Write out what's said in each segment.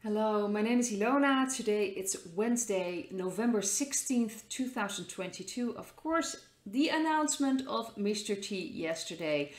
Hello, my name is Ilona. Today it's Wednesday, November 16th, 2022. Of course, the announcement of Mr. T yesterday.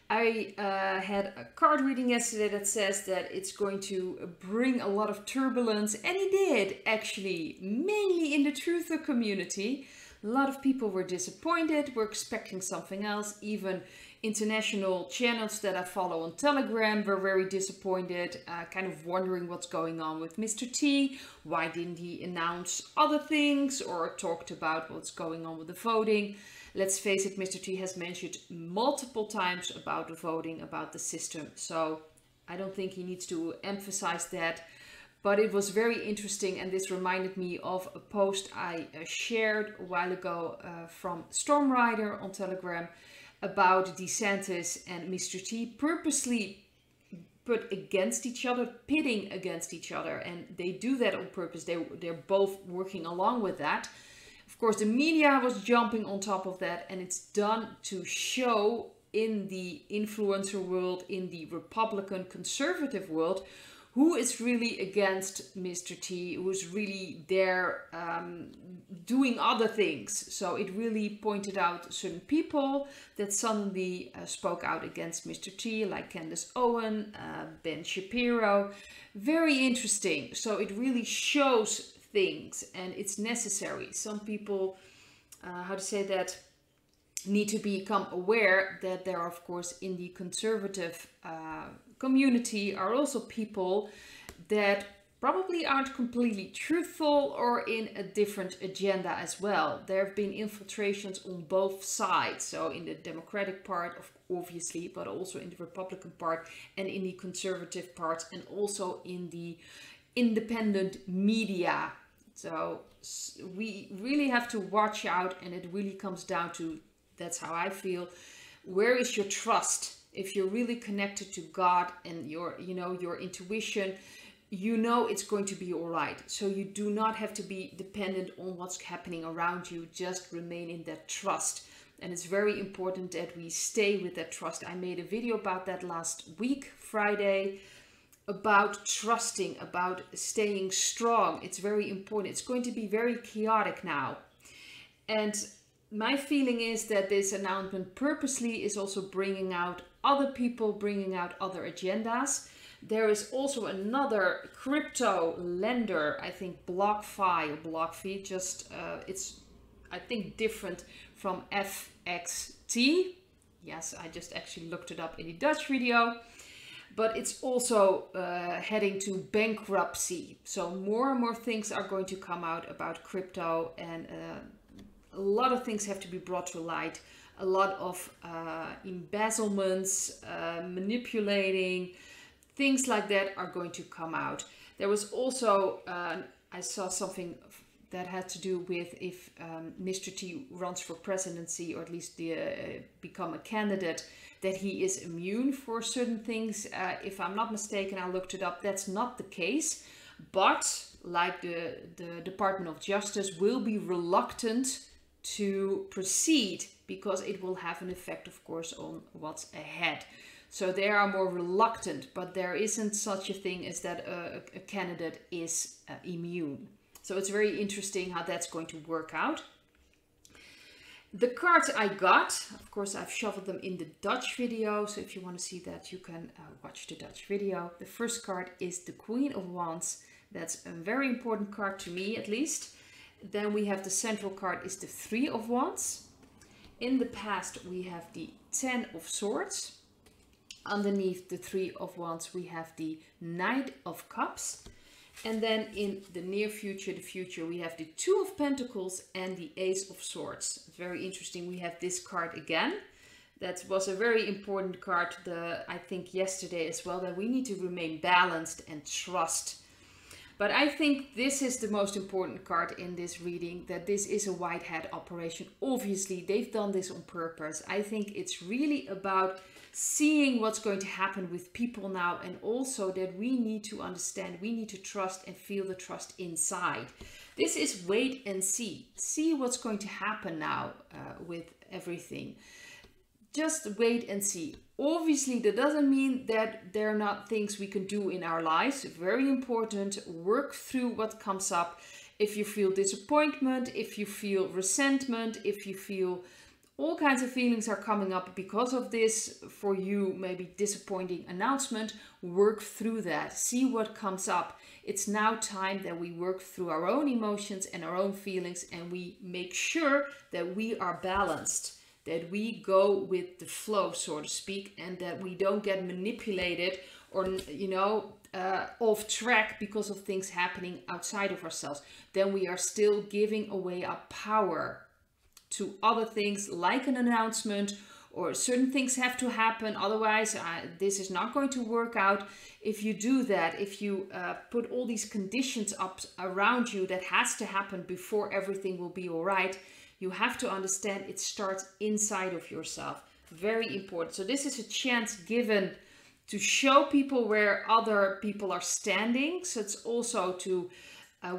I had a card reading yesterday that says that it's going to bring a lot of turbulence, and it did actually, mainly in the truther community. A lot of people were disappointed, were expecting something else. Even international channels that I follow on Telegram were very disappointed, kind of wondering what's going on with Mr. T. Why didn't he announce other things or talked about what's going on with the voting? Let's face it, Mr. T has mentioned multiple times about the voting, about the system. So I don't think he needs to emphasize that. But it was very interesting, and this reminded me of a post I shared a while ago from Storm Rider on Telegram about DeSantis and Mr. T purposely put against each other, pitting against each other. And they do that on purpose. They're both working along with that. Of course, the media was jumping on top of that, and it's done to show in the influencer world, in the Republican conservative world, who is really against Mr. T, who's really there doing other things. So it really pointed out certain people that suddenly spoke out against Mr. T, like Candace Owen, Ben Shapiro. Very interesting. So it really shows things, and it's necessary. Some people, how to say that, need to become aware that there are, of course, in the conservative community are also people that probably aren't completely truthful or in a different agenda as well. There have been infiltrations on both sides. So in the Democratic part, obviously, but also in the Republican part and in the conservative part, and also in the independent media. So we really have to watch out, and it really comes down to, that's how I feel, where is your trust? If you're really connected to God and your intuition, it's going to be all right. So you do not have to be dependent on what's happening around you. Just remain in that trust. And it's very important that we stay with that trust. I made a video about that last week, Friday, about trusting, about staying strong. It's very important. It's going to be very chaotic now. And my feeling is that this announcement purposely is also bringing out other people, bringing out other agendas. There is also another crypto lender, I think BlockFi, just it's, I think, different from FXT. Yes, I just actually looked it up in the Dutch video. But it's also heading to bankruptcy. So more and more things are going to come out about crypto, and a lot of things have to be brought to light. A lot of embezzlements, manipulating, things like that are going to come out. There was also, I saw something that had to do with if Mr. T runs for presidency, or at least become a candidate, that he is immune for certain things. If I'm not mistaken, I looked it up, that's not the case. But like the Department of Justice will be reluctant to proceed, because it will have an effect, of course, on what's ahead. So they are more reluctant, but there isn't such a thing as that a candidate is immune. So it's very interesting how that's going to work out. The cards I got, of course, I've shuffled them in the Dutch video. So if you want to see that, you can watch the Dutch video. The first card is the Queen of Wands. That's a very important card to me, at least. Then we have the central card is the Three of Wands. In the past, we have the Ten of Swords. Underneath the Three of Wands, we have the Knight of Cups. And then in the near future, we have the Two of Pentacles and the Ace of Swords. It's very interesting. We have this card again. That was a very important card, I think yesterday as well, that we need to remain balanced and trust. But I think this is the most important card in this reading, that this is a white hat operation. Obviously, they've done this on purpose. I think it's really about seeing what's going to happen with people now, and also that we need to understand, we need to trust and feel the trust inside. This is wait and see. See what's going to happen now with everything. just wait and see. Obviously, that doesn't mean that there are not things we can do in our lives. Very important. Work through what comes up. If you feel disappointment, if you feel resentment, if you feel all kinds of feelings are coming up because of this, for you, maybe disappointing announcement, work through that. See what comes up. It's now time that we work through our own emotions and our own feelings, and we make sure that we are balanced, that we go with the flow, so to speak, and that we don't get manipulated or, off track because of things happening outside of ourselves. Then we are still giving away our power to other things, like an announcement, or certain things have to happen, otherwise this is not going to work out. If you do that, if you put all these conditions up around you that has to happen before everything will be all right, you have to understand it starts inside of yourself. Very important. So this is a chance given to show people where other people are standing. So it's also to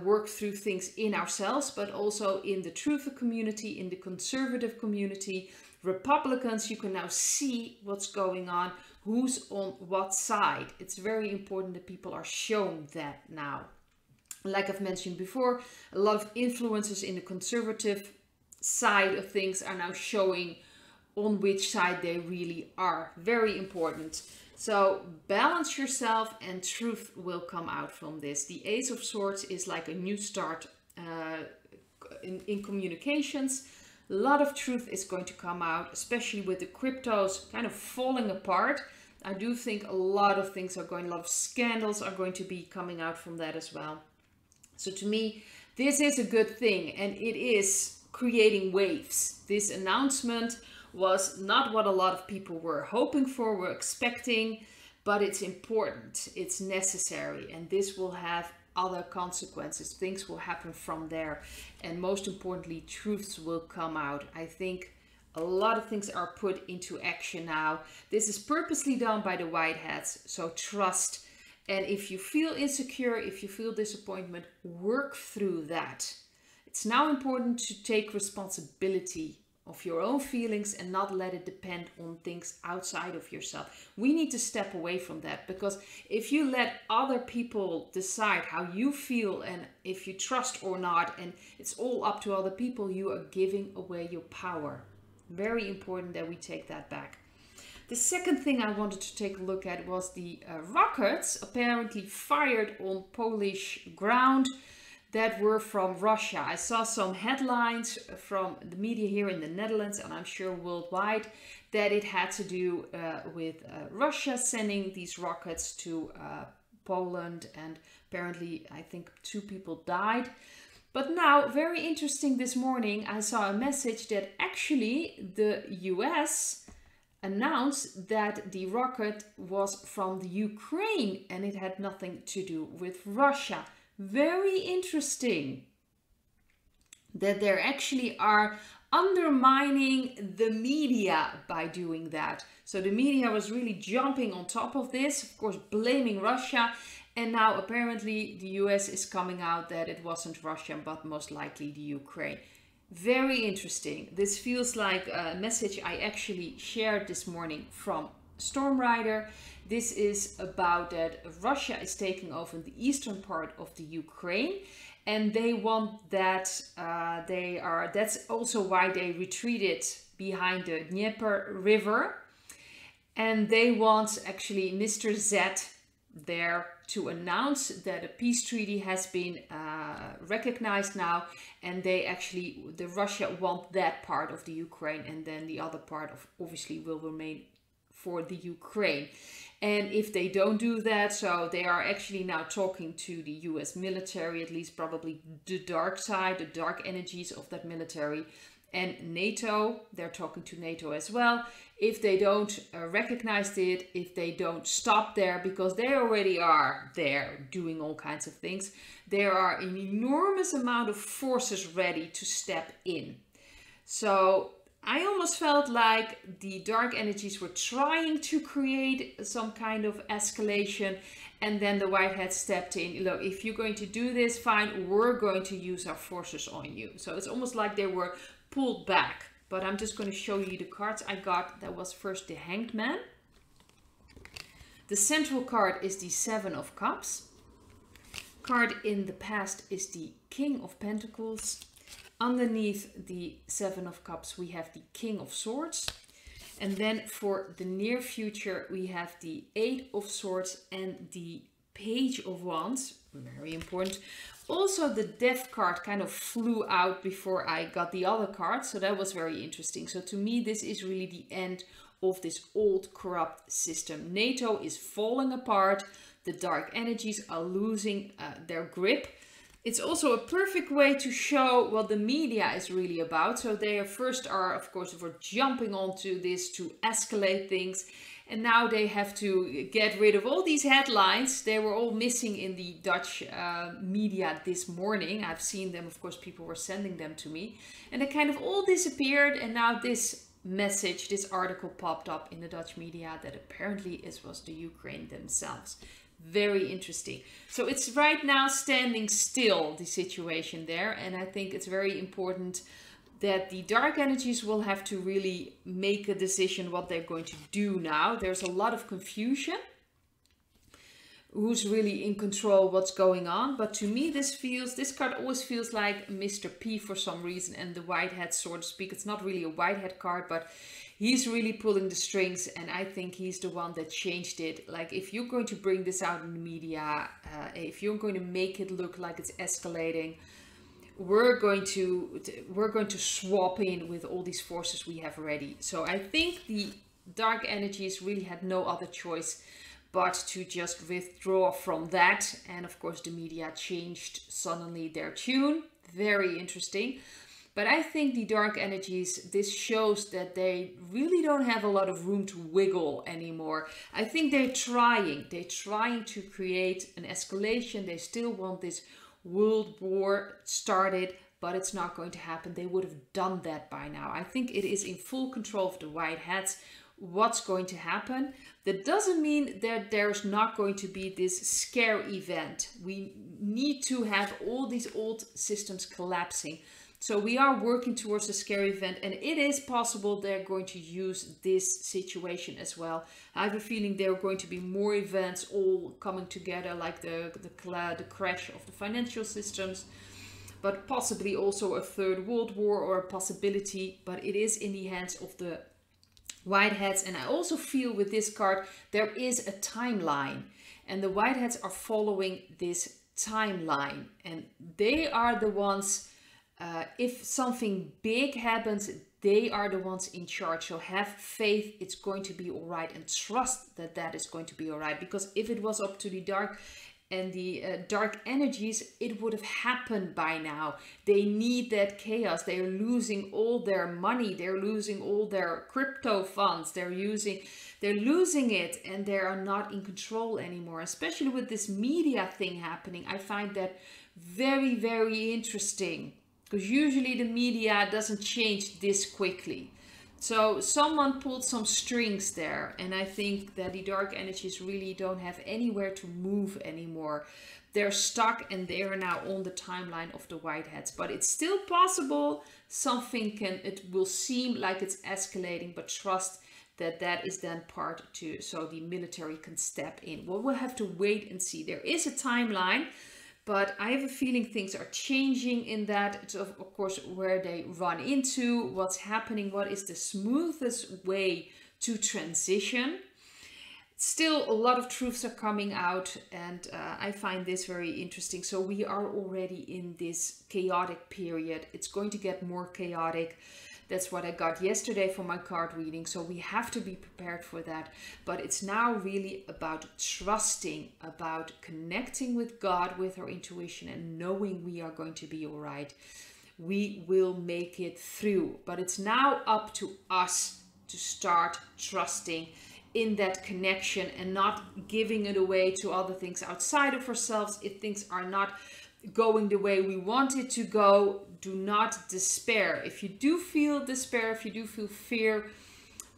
work through things in ourselves, but also in the truther community, in the conservative community, Republicans. You can now see what's going on, who's on what side. It's very important that people are shown that now. Like I've mentioned before, a lot of influencers in the conservative side of things are now showing on which side they really are. Very important. So balance yourself and truth will come out from this. The Ace of Swords is like a new start in communications. A lot of truth is going to come out, especially with the cryptos kind of falling apart. I do think a lot of things are going, a lot of scandals are going to be coming out from that as well. So to me, this is a good thing, and it is creating waves. This announcement was not what a lot of people were hoping for, were expecting, but it's important, it's necessary, and this will have other consequences. Things will happen from there, and most importantly, truths will come out. I think a lot of things are put into action now. This is purposely done by the white hats, so trust. And if you feel insecure, if you feel disappointment, work through that. It's now important to take responsibility of your own feelings and not let it depend on things outside of yourself. We need to step away from that, because if you let other people decide how you feel and if you trust or not, and it's all up to other people, you are giving away your power. Very important that we take that back. The second thing I wanted to take a look at was the rockets apparently fired on Polish ground that were from Russia. I saw some headlines from the media here in the Netherlands, and I'm sure worldwide, that it had to do with Russia sending these rockets to Poland, and apparently I think 2 people died. But now, very interesting, this morning I saw a message that actually the US announced that the rocket was from the Ukraine and it had nothing to do with Russia. Very interesting that they actually are undermining the media by doing that. So the media was really jumping on top of this, of course blaming Russia, and now apparently the US is coming out that it wasn't Russia but most likely the Ukraine. Very interesting. This feels like a message I actually shared this morning from Storm Rider. This is about that Russia is taking over the eastern part of the Ukraine, and they want that that's also why they retreated behind the Dnieper River, and they want actually Mr. Z there to announce that a peace treaty has been recognized now, and the Russia want that part of the Ukraine, and then the other part of obviously will remain for the Ukraine. And if they don't do that, so they are actually now talking to the US military, at least probably the dark side, the dark energies of that military, and NATO. They're talking to NATO as well. If they don't recognize it, if they don't stop there, because they already are there doing all kinds of things, there are an enormous amount of forces ready to step in. So I almost felt like the dark energies were trying to create some kind of escalation, and then the white hats stepped in. Look, if you're going to do this, fine, we're going to use our forces on you. So it's almost like they were pulled back. but I'm just going to show you the cards I got. That was first the Hanged Man. The central card is the Seven of Cups. Card in the past is the King of Pentacles. Underneath the Seven of Cups we have the King of Swords. And then for the near future we have the Eight of Swords and the Page of Wands. Very important. Also the Death card kind of flew out before I got the other card, so that was very interesting. So to me this is really the end of this old corrupt system. NATO is falling apart. The dark energies are losing their grip. It's also a perfect way to show what the media is really about. So they first are, of course, for jumping onto this to escalate things. And now they have to get rid of all these headlines. They were all missing in the Dutch media this morning. I've seen them, of course, people were sending them to me. And they kind of all disappeared. And now this message, this article popped up in the Dutch media that apparently it was the Ukraine themselves. Very interesting. So it's right now standing still, the situation there. And I think it's very important that the dark energies will have to really make a decision what they're going to do now. There's a lot of confusion. Who's really in control, what's going on. But to me this card always feels like Mr. P for some reason, and the white hat, so to speak. It's not really a white hat card, but he's really pulling the strings, and I think he's the one that changed it. Like, if you're going to bring this out in the media, if you're going to make it look like it's escalating, we're going to swap in with all these forces we have already. So I think the dark energies really had no other choice but to just withdraw from that. And of course the media changed suddenly their tune. Very interesting. But I think the dark energies, this shows that they really don't have a lot of room to wiggle anymore. I think they're trying to create an escalation. They still want this world war started, but it's not going to happen. They would have done that by now. I think it is in full control of the white hats what's going to happen. That doesn't mean that there's not going to be this scare event. We need to have all these old systems collapsing. So we are working towards a scare event, and it is possible they're going to use this situation as well. I have a feeling there are going to be more events all coming together, like the crash of the financial systems, but possibly also a third world war or a possibility. But it is in the hands of the white hats. And I also feel with this card there is a timeline, and the white hats are following this timeline, and they are the ones, if something big happens, they are the ones in charge. So have faith, it's going to be all right, and trust that that is going to be all right. Because if it was up to the dark and the dark energies, it would have happened by now. They need that chaos. They are losing all their money. They're losing all their crypto funds. They're losing it, and they are not in control anymore. Especially with this media thing happening, I find that very, very interesting, because usually the media doesn't change this quickly. So someone pulled some strings there, and I think that the dark energies really don't have anywhere to move anymore. They're stuck, and they are now on the timeline of the white hats. But it's still possible it will seem like it's escalating, but trust that that is then part to, so the military can step in. Well, we'll have to wait and see. There is a timeline, but I have a feeling things are changing in that. It's of course where they run into, what's happening, what is the smoothest way to transition. Still, a lot of truths are coming out, and I find this very interesting. So we are already in this chaotic period. It's going to get more chaotic. That's what I got yesterday for my card reading. So we have to be prepared for that. But it's now really about trusting, about connecting with God, with our intuition, and knowing we are going to be all right. We will make it through. But it's now up to us to start trusting in that connection and not giving it away to other things outside of ourselves. If things are not going the way we want it to go, do not despair. If you do feel despair, if you do feel fear,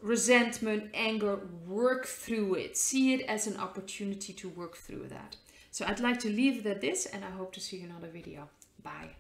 resentment, anger, work through it. See it as an opportunity to work through that. So I'd like to leave it at this, and I hope to see you in another video. Bye.